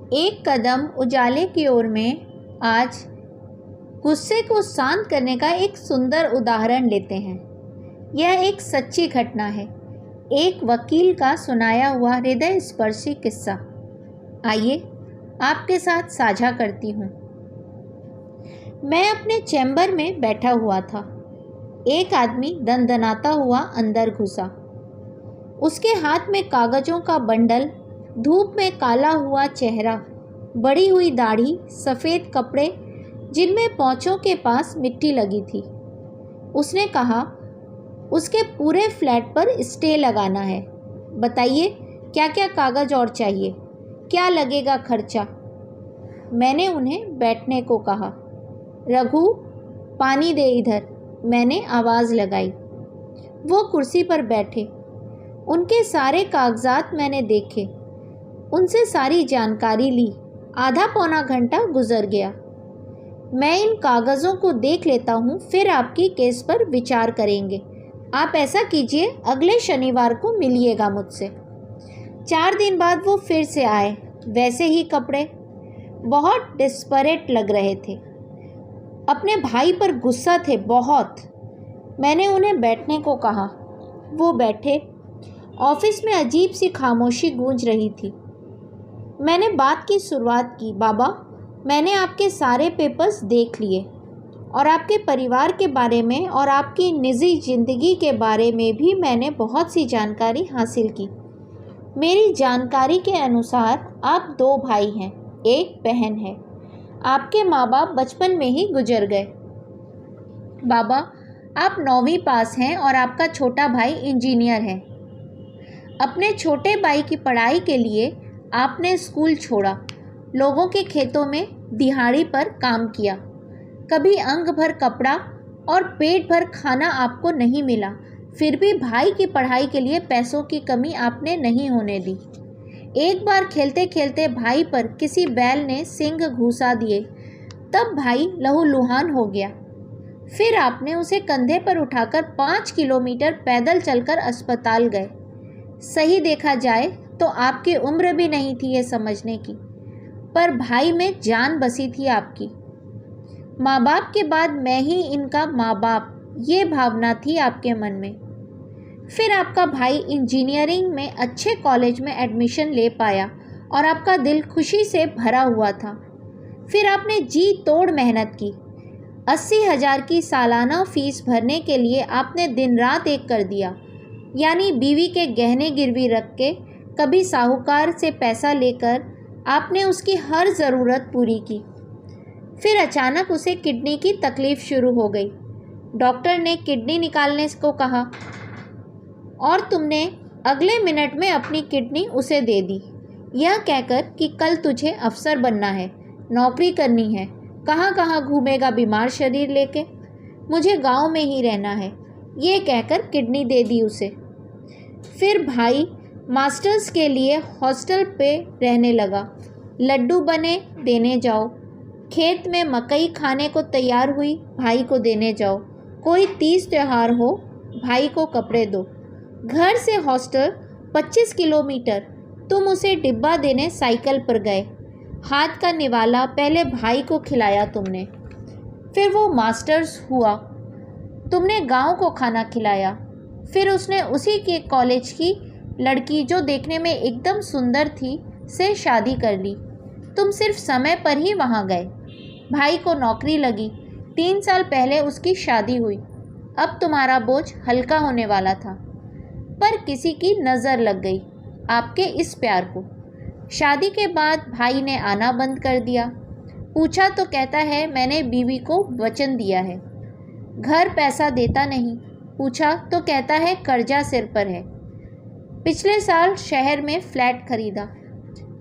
एक कदम उजाले की ओर में आज गुस्से को शांत करने का एक सुंदर उदाहरण लेते हैं। यह एक सच्ची घटना है, एक वकील का सुनाया हुआ हृदय स्पर्शी किस्सा। आइए आपके साथ साझा करती हूँ। मैं अपने चैम्बर में बैठा हुआ था। एक आदमी दनदनाता हुआ अंदर घुसा। उसके हाथ में कागज़ों का बंडल, धूप में काला हुआ चेहरा, बड़ी हुई दाढ़ी, सफ़ेद कपड़े जिनमें पोंछों के पास मिट्टी लगी थी। उसने कहा, उसके पूरे फ्लैट पर स्टे लगाना है। बताइए क्या क्या कागज़ और चाहिए, क्या लगेगा खर्चा। मैंने उन्हें बैठने को कहा। रघु, पानी दे इधर, मैंने आवाज़ लगाई। वो कुर्सी पर बैठे। उनके सारे कागजात मैंने देखे, उनसे सारी जानकारी ली। आधा पौना घंटा गुजर गया। मैं इन कागज़ों को देख लेता हूँ, फिर आपकी केस पर विचार करेंगे। आप ऐसा कीजिए, अगले शनिवार को मिलिएगा मुझसे। 4 दिन बाद वो फिर से आए, वैसे ही कपड़े। बहुत डिस्परेट लग रहे थे, अपने भाई पर गुस्सा थे बहुत। मैंने उन्हें बैठने को कहा। वो बैठे। ऑफिस में अजीब सी खामोशी गूंज रही थी। मैंने बात की शुरुआत की। बाबा, मैंने आपके सारे पेपर्स देख लिए और आपके परिवार के बारे में और आपकी निजी ज़िंदगी के बारे में भी मैंने बहुत सी जानकारी हासिल की। मेरी जानकारी के अनुसार आप 2 भाई हैं, 1 बहन है। आपके माँ बाप बचपन में ही गुजर गए। बाबा, आप 9वीं पास हैं और आपका छोटा भाई इंजीनियर है। अपने छोटे भाई की पढ़ाई के लिए आपने स्कूल छोड़ा, लोगों के खेतों में दिहाड़ी पर काम किया। कभी अंग भर कपड़ा और पेट भर खाना आपको नहीं मिला, फिर भी भाई की पढ़ाई के लिए पैसों की कमी आपने नहीं होने दी। एक बार खेलते खेलते भाई पर किसी बैल ने सींग घुसा दिए, तब भाई लहूलुहान हो गया। फिर आपने उसे कंधे पर उठाकर 5 किलोमीटर पैदल चलकर अस्पताल गए। सही देखा जाए तो आपकी उम्र भी नहीं थी ये समझने की, पर भाई में जान बसी थी आपकी। माँ बाप के बाद मैं ही इनका माँ बाप, ये भावना थी आपके मन में। फिर आपका भाई इंजीनियरिंग में अच्छे कॉलेज में एडमिशन ले पाया और आपका दिल खुशी से भरा हुआ था। फिर आपने जी तोड़ मेहनत की। 80,000 की सालाना फीस भरने के लिए आपने दिन रात एक कर दिया, यानी बीवी के गहने गिरवी रख के, कभी साहूकार से पैसा लेकर आपने उसकी हर ज़रूरत पूरी की। फिर अचानक उसे किडनी की तकलीफ़ शुरू हो गई। डॉक्टर ने किडनी निकालने को कहा और तुमने अगले मिनट में अपनी किडनी उसे दे दी, यह कहकर कि कल तुझे अफसर बनना है, नौकरी करनी है। कहाँ कहाँ घूमेगा बीमार शरीर लेके, मुझे गांव में ही रहना है, ये कहकर किडनी दे दी उसे। फिर भाई मास्टर्स के लिए हॉस्टल पे रहने लगा। लड्डू बने, देने जाओ। खेत में मकई खाने को तैयार हुई, भाई को देने जाओ। कोई तीज त्यौहार हो, भाई को कपड़े दो। घर से हॉस्टल 25 किलोमीटर, तुम उसे डिब्बा देने साइकिल पर गए। हाथ का निवाला पहले भाई को खिलाया तुमने। फिर वो मास्टर्स हुआ, तुमने गांव को खाना खिलाया। फिर उसने उसी के कॉलेज की लड़की, जो देखने में एकदम सुंदर थी, से शादी कर ली। तुम सिर्फ समय पर ही वहाँ गए। भाई को नौकरी लगी। 3 साल पहले उसकी शादी हुई। अब तुम्हारा बोझ हल्का होने वाला था, पर किसी की नज़र लग गई आपके इस प्यार को। शादी के बाद भाई ने आना बंद कर दिया। पूछा तो कहता है मैंने बीवी को वचन दिया है। घर पैसा देता नहीं। पूछा तो कहता है कर्जा सिर पर है। पिछले साल शहर में फ्लैट खरीदा।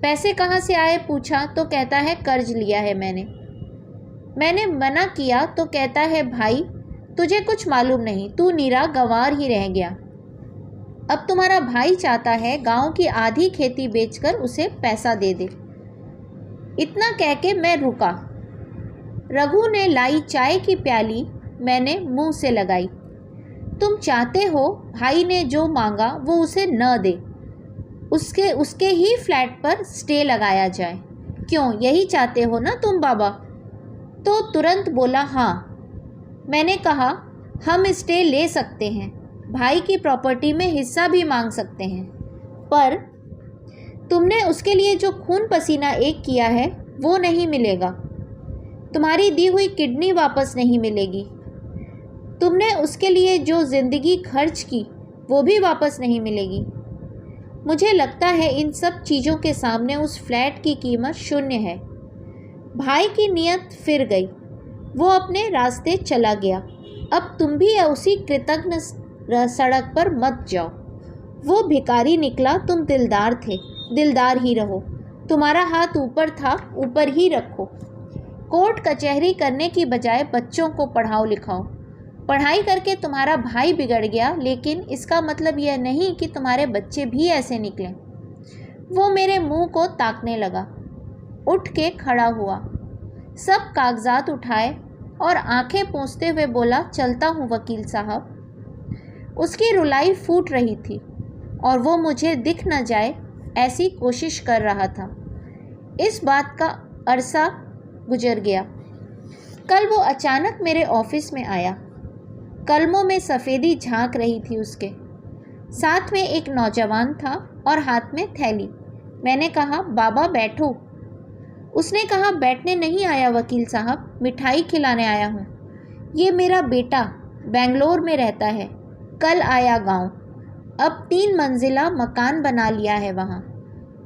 पैसे कहाँ से आए पूछा तो कहता है कर्ज लिया है मैंने मना किया तो कहता है भाई तुझे कुछ मालूम नहीं, तू नीरा गंवार ही रह गया। अब तुम्हारा भाई चाहता है गांव की आधी खेती बेचकर उसे पैसा दे दे। इतना कह के मैं रुका। रघु ने लाई चाय की प्याली मैंने मुंह से लगाई। तुम चाहते हो भाई ने जो मांगा वो उसे न दे, उसके ही फ्लैट पर स्टे लगाया जाए। क्यों, यही चाहते हो ना तुम बाबा? तो तुरंत बोला हाँ। मैंने कहा हम स्टे ले सकते हैं, भाई की प्रॉपर्टी में हिस्सा भी मांग सकते हैं, पर तुमने उसके लिए जो खून पसीना एक किया है वो नहीं मिलेगा। तुम्हारी दी हुई किडनी वापस नहीं मिलेगी। तुमने उसके लिए जो ज़िंदगी खर्च की वो भी वापस नहीं मिलेगी। मुझे लगता है इन सब चीज़ों के सामने उस फ्लैट की कीमत शून्य है। भाई की नीयत फिर गई, वो अपने रास्ते चला गया। अब तुम भी उसी कृतज्ञ सड़क पर मत जाओ। वो भिखारी निकला, तुम दिलदार थे, दिलदार ही रहो। तुम्हारा हाथ ऊपर था, ऊपर ही रखो। कोर्ट कचहरी करने की बजाय बच्चों को पढ़ाओ लिखाओ। पढ़ाई करके तुम्हारा भाई बिगड़ गया, लेकिन इसका मतलब यह नहीं कि तुम्हारे बच्चे भी ऐसे निकलें। वो मेरे मुंह को ताकने लगा, उठ के खड़ा हुआ, सब कागजात उठाए और आंखें पोंछते हुए बोला, चलता हूँ वकील साहब। उसकी रुलाई फूट रही थी और वो मुझे दिख न जाए ऐसी कोशिश कर रहा था। इस बात का अरसा गुजर गया। कल वो अचानक मेरे ऑफिस में आया। कलमों में सफ़ेदी झांक रही थी उसके। साथ में एक नौजवान था और हाथ में थैली। मैंने कहा, बाबा बैठो। उसने कहा, बैठने नहीं आया वकील साहब, मिठाई खिलाने आया हूँ। ये मेरा बेटा बेंगलोर में रहता है, कल आया गांव। अब 3 मंजिला मकान बना लिया है वहाँ।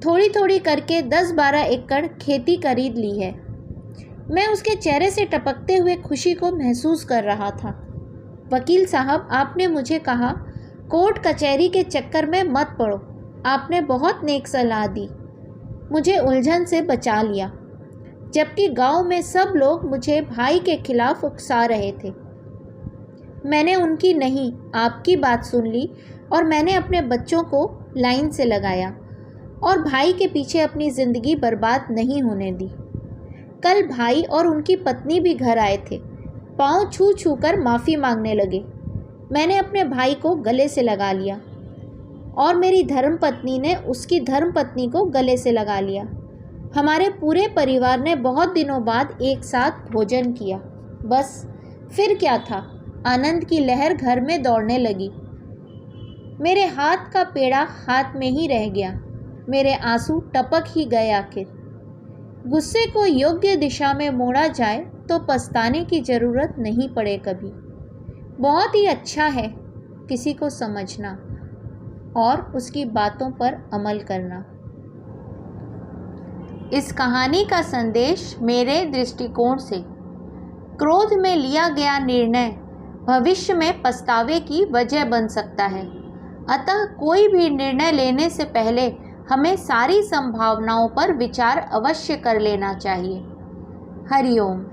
थोड़ी थोड़ी करके 10-12 एकड़ खेती खरीद ली है। मैं उसके चेहरे से टपकते हुए खुशी को महसूस कर रहा था। वकील साहब, आपने मुझे कहा कोर्ट कचहरी के चक्कर में मत पड़ो। आपने बहुत नेक सलाह दी, मुझे उलझन से बचा लिया, जबकि गांव में सब लोग मुझे भाई के खिलाफ उकसा रहे थे। मैंने उनकी नहीं, आपकी बात सुन ली और मैंने अपने बच्चों को लाइन से लगाया और भाई के पीछे अपनी ज़िंदगी बर्बाद नहीं होने दी। कल भाई और उनकी पत्नी भी घर आए थे। पाँव छू छू कर माफ़ी मांगने लगे। मैंने अपने भाई को गले से लगा लिया और मेरी धर्मपत्नी ने उसकी धर्मपत्नी को गले से लगा लिया। हमारे पूरे परिवार ने बहुत दिनों बाद एक साथ भोजन किया। बस फिर क्या था, आनंद की लहर घर में दौड़ने लगी। मेरे हाथ का पेड़ा हाथ में ही रह गया। मेरे आंसू टपक ही गए। आखिर गुस्से को योग्य दिशा में मोड़ा जाए तो पछताने की ज़रूरत नहीं पड़े कभी। बहुत ही अच्छा है किसी को समझना और उसकी बातों पर अमल करना। इस कहानी का संदेश मेरे दृष्टिकोण से, क्रोध में लिया गया निर्णय भविष्य में पछतावे की वजह बन सकता है। अतः कोई भी निर्णय लेने से पहले हमें सारी संभावनाओं पर विचार अवश्य कर लेना चाहिए। हरि ओम।